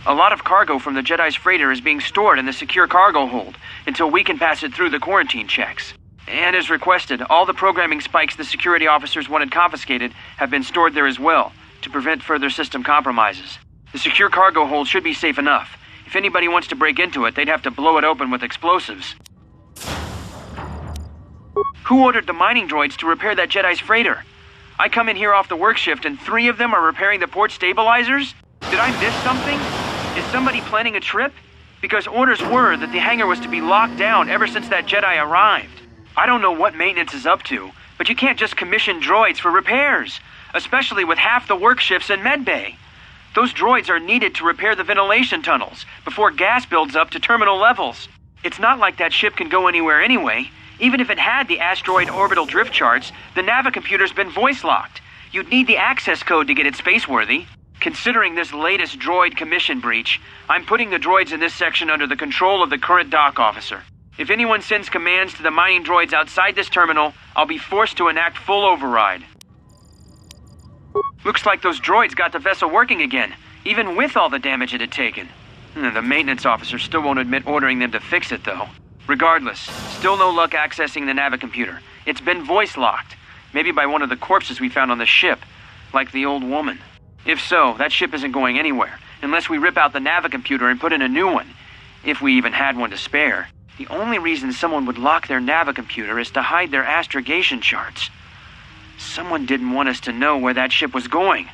A lot of cargo from the Jedi's freighter is being stored in the secure cargo hold until we can pass it through the quarantine checks. And as requested, all the programming spikes the security officers wanted confiscated have been stored there as well, to prevent further system compromises. The secure cargo hold should be safe enough. If anybody wants to break into it, they'd have to blow it open with explosives. Who ordered the mining droids to repair that Jedi's freighter? I come in here off the work shift and 3 of them are repairing the port stabilizers? Did I miss something? Is somebody planning a trip? Because orders were that the hangar was to be locked down ever since that Jedi arrived. I don't know what maintenance is up to, but you can't just commission droids for repairs, especially with half the work shifts in medbay. Those droids are needed to repair the ventilation tunnels before gas builds up to terminal levels. It's not like that ship can go anywhere anyway. Even if it had the asteroid orbital drift charts, the navicomputer's been voice-locked. You'd need the access code to get it spaceworthy. Considering this latest droid commission breach, I'm putting the droids in this section under the control of the current dock officer. If anyone sends commands to the mining droids outside this terminal, I'll be forced to enact full override. Looks like those droids got the vessel working again, even with all the damage it had taken. The maintenance officer still won't admit ordering them to fix it, though. Regardless, still no luck accessing the navicomputer. It's been voice-locked. Maybe by one of the corpses we found on the ship, like the old woman. If so, that ship isn't going anywhere, unless we rip out the navicomputer and put in a new one. If we even had one to spare. The only reason someone would lock their navicomputer is to hide their astrogation charts. Someone didn't want us to know where that ship was going,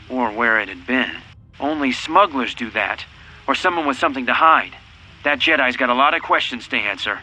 or where it had been. Only smugglers do that, or someone with something to hide. That Jedi's got a lot of questions to answer.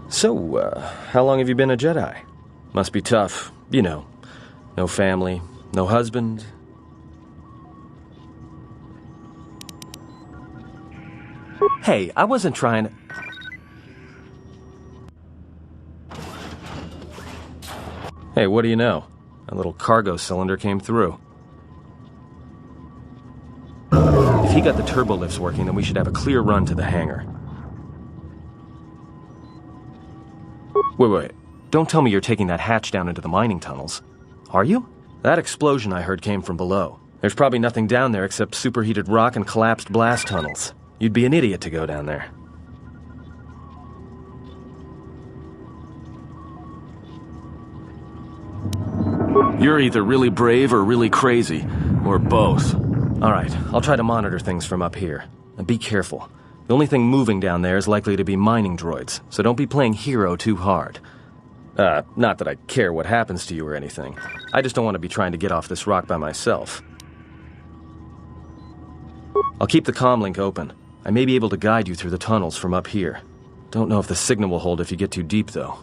So, how long have you been a Jedi? Must be tough, you know. No family, no husband. Hey, I wasn't trying to... Hey, what do you know? A little cargo cylinder came through. If he got the turbo lifts working, then we should have a clear run to the hangar. Wait. Don't tell me you're taking that hatch down into the mining tunnels. Are you? That explosion I heard came from below. There's probably nothing down there except superheated rock and collapsed blast tunnels. You'd be an idiot to go down there. You're either really brave or really crazy, or both. Alright, I'll try to monitor things from up here. And be careful. The only thing moving down there is likely to be mining droids, so don't be playing hero too hard. Not that I care what happens to you or anything. I just don't want to be trying to get off this rock by myself. I'll keep the comm link open. I may be able to guide you through the tunnels from up here. Don't know if the signal will hold if you get too deep, though.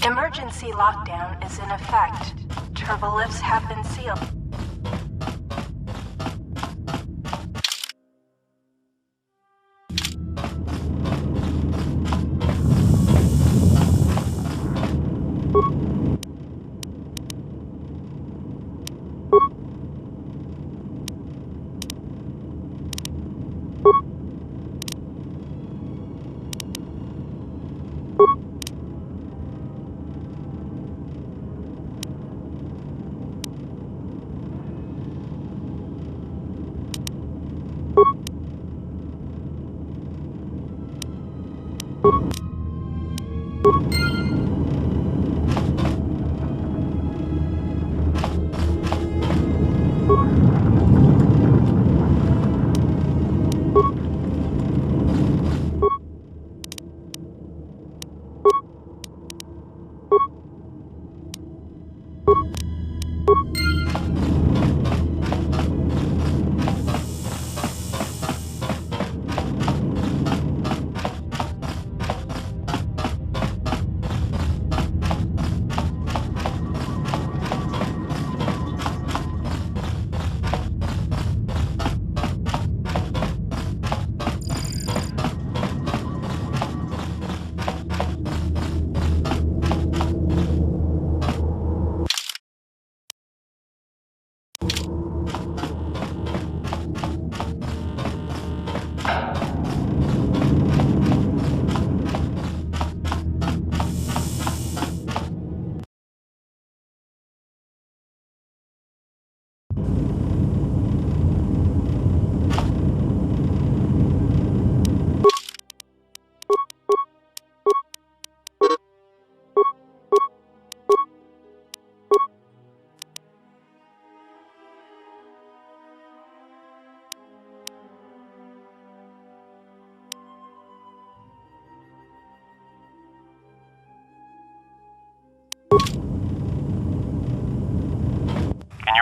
Emergency lockdown is in effect. Turbolifts have been sealed.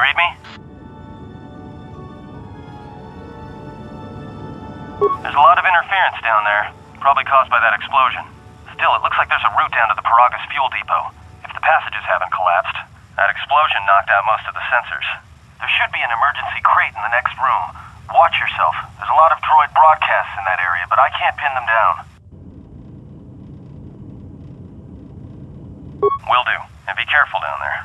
read me? There's a lot of interference down there, probably caused by that explosion. Still, it looks like there's a route down to the Paragas fuel depot. If the passages haven't collapsed, that explosion knocked out most of the sensors. There should be an emergency crate in the next room. Watch yourself. There's a lot of droid broadcasts in that area, but I can't pin them down. Will do. And be careful down there.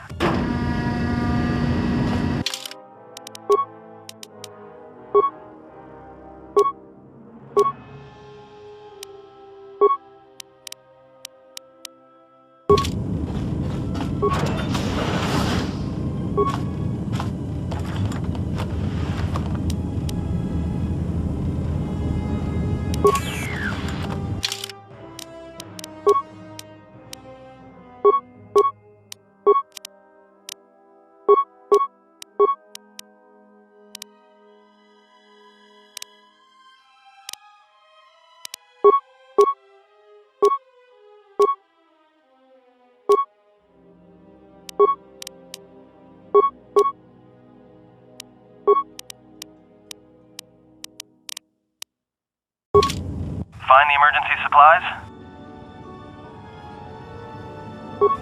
Find the emergency supplies?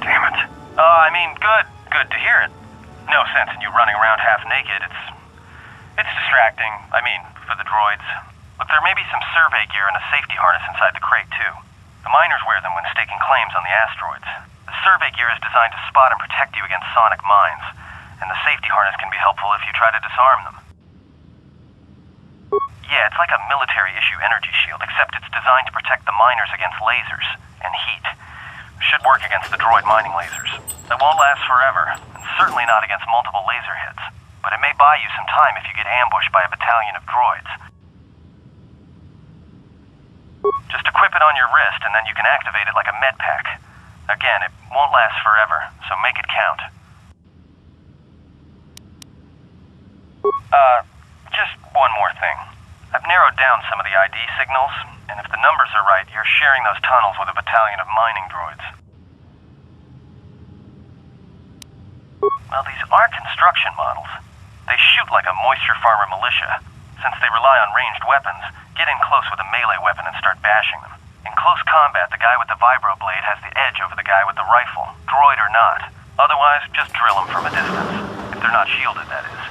Damn it. Good to hear it. No sense in you running around half naked. It's distracting. For the droids. Look, there may be some survey gear and a safety harness inside the crate, too. The miners wear them when staking claims on the asteroids. The survey gear is designed to spot and protect you against sonic mines, and the safety harness can be helpful if you try to disarm them. Yeah, it's like a military-issue energy shield, except it's designed to protect the miners against lasers and heat. Should work against the droid mining lasers. It won't last forever, and certainly not against multiple laser hits. But it may buy you some time if you get ambushed by a battalion of droids. Just equip it on your wrist, and then you can activate it like a med pack. Again, it won't last forever, so make it count. Just one more thing. I've narrowed down some of the ID signals, and if the numbers are right, you're sharing those tunnels with a battalion of mining droids. Well, these are construction models. They shoot like a moisture farmer militia. Since they rely on ranged weapons, get in close with a melee weapon and start bashing them. In close combat, the guy with the vibroblade has the edge over the guy with the rifle, droid or not. Otherwise, just drill them from a distance. If they're not shielded, that is.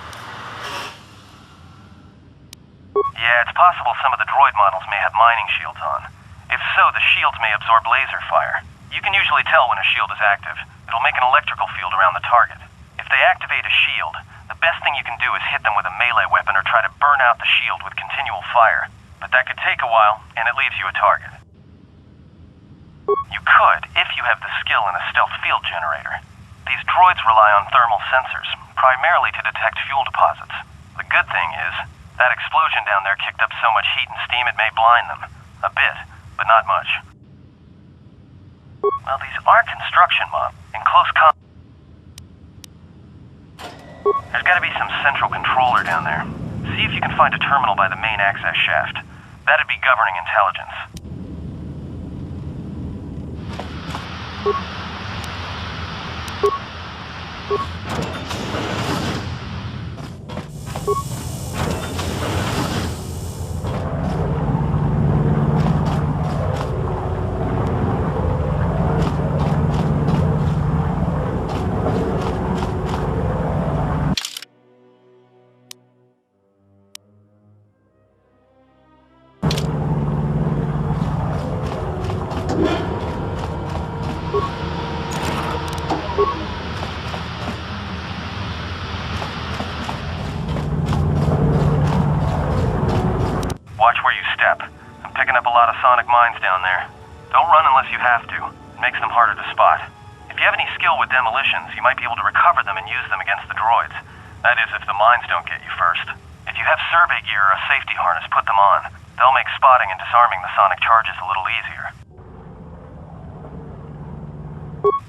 Yeah, it's possible some of the droid models may have mining shields on. If so, the shields may absorb laser fire. You can usually tell when a shield is active. It'll make an electrical field around the target. If they activate a shield, the best thing you can do is hit them with a melee weapon or try to burn out the shield with continual fire. But that could take a while, and it leaves you a target. You could, if you have the skill in a stealth field generator. These droids rely on thermal sensors, primarily to detect fuel deposits. The good thing is, that explosion down there kicked up so much heat and steam it may blind them. A bit, but not much. Well, these are construction models. In close combat. There's gotta be some central controller down there. See if you can find a terminal by the main access shaft. That'd be governing intelligence. Watch where you step. I'm picking up a lot of sonic mines down there. Don't run unless you have to. It makes them harder to spot. If you have any skill with demolitions, you might be able to recover them and use them against the droids. That is, if the mines don't get you first. If you have survey gear or a safety harness, put them on. They'll make spotting and disarming the sonic charges a little easier.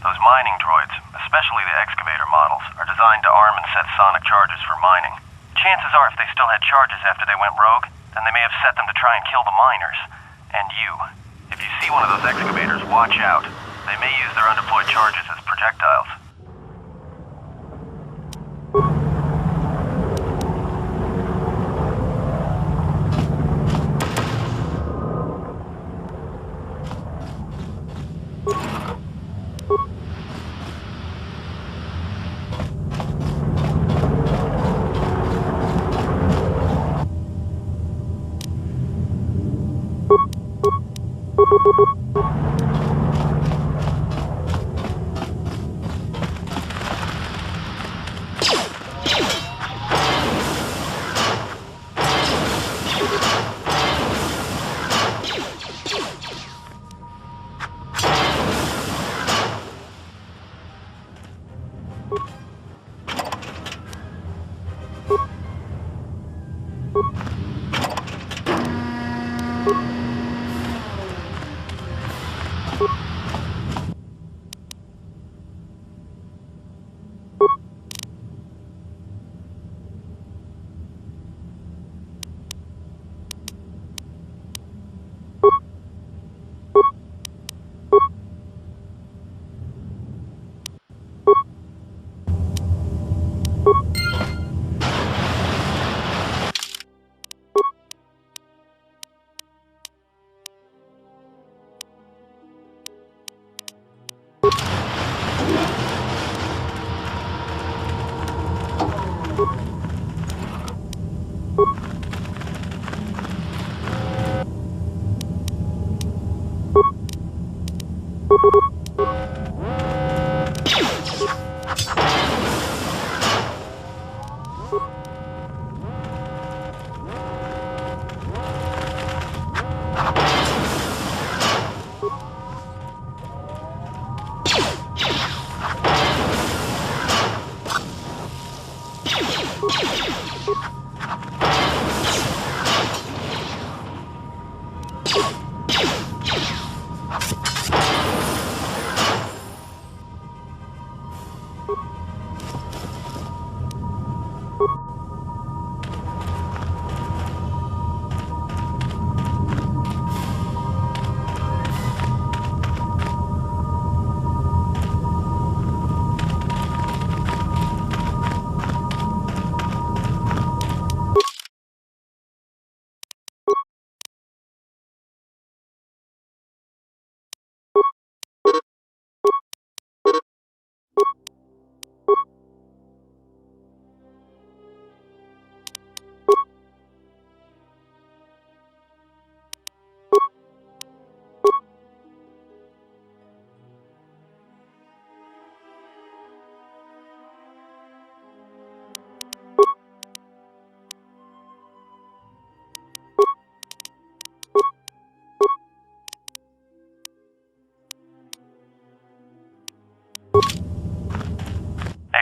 Those mining droids, especially the excavator models, are designed to arm and set sonic charges for mining. Chances are if they still had charges after they went rogue, then they may have set them to try and kill the miners. And you. If you see one of those excavators, watch out. They may use their undeployed charges as projectiles.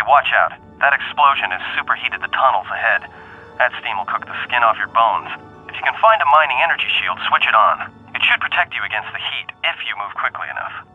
Watch out. That explosion has superheated the tunnels ahead. That steam will cook the skin off your bones. If you can find a mining energy shield, switch it on. It should protect you against the heat, if you move quickly enough.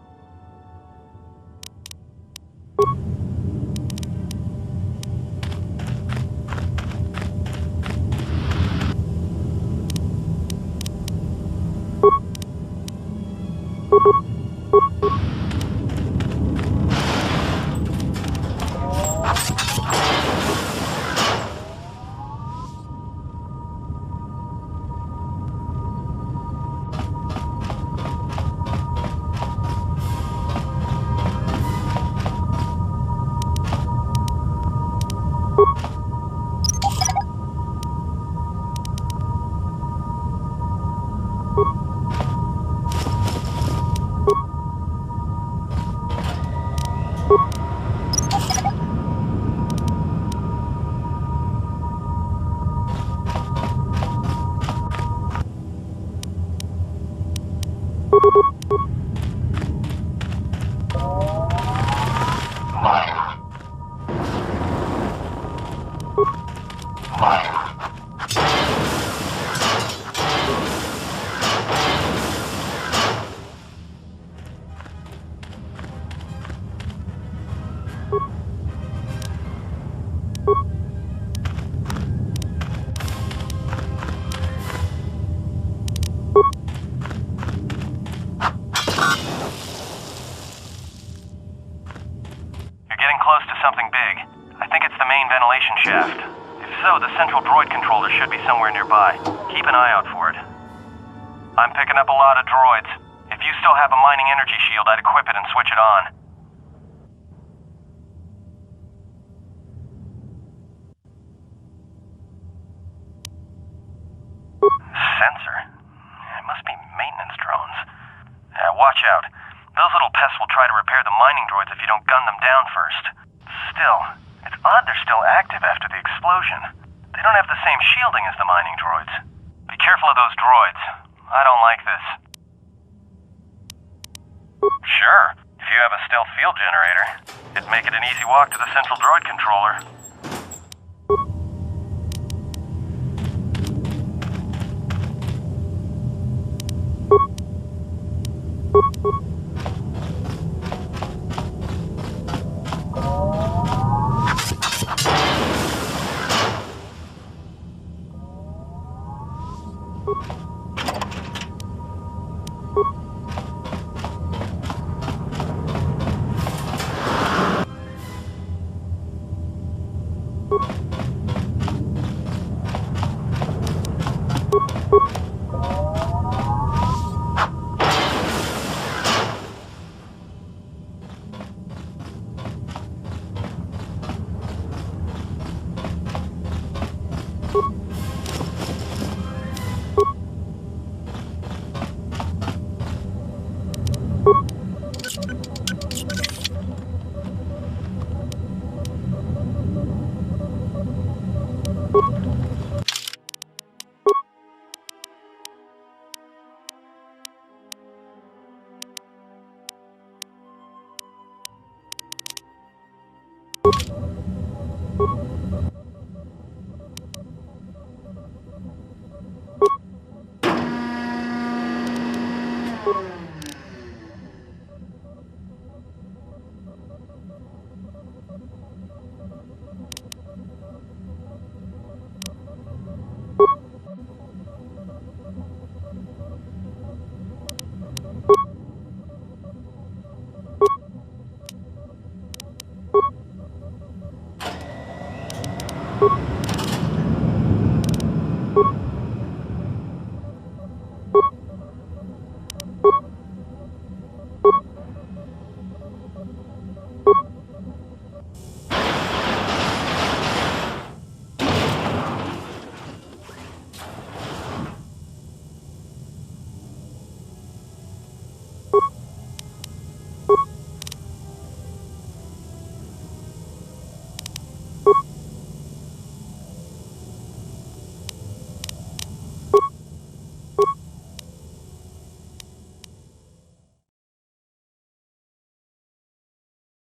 Shaft. If so, the central droid controller should be somewhere nearby. Keep an eye out for it. I'm picking up a lot of droids. If you still have a mining energy shield, I'd equip it and switch it on. Sensor? It must be maintenance drones. Yeah, watch out. Those little pests will try to repair the mining droids if you don't gun them down first. Still, it's odd they're still active after the explosion. They don't have the same shielding as the mining droids. Be careful of those droids. I don't like this. Sure, if you have a stealth field generator, it'd make it an easy walk to the central droid controller.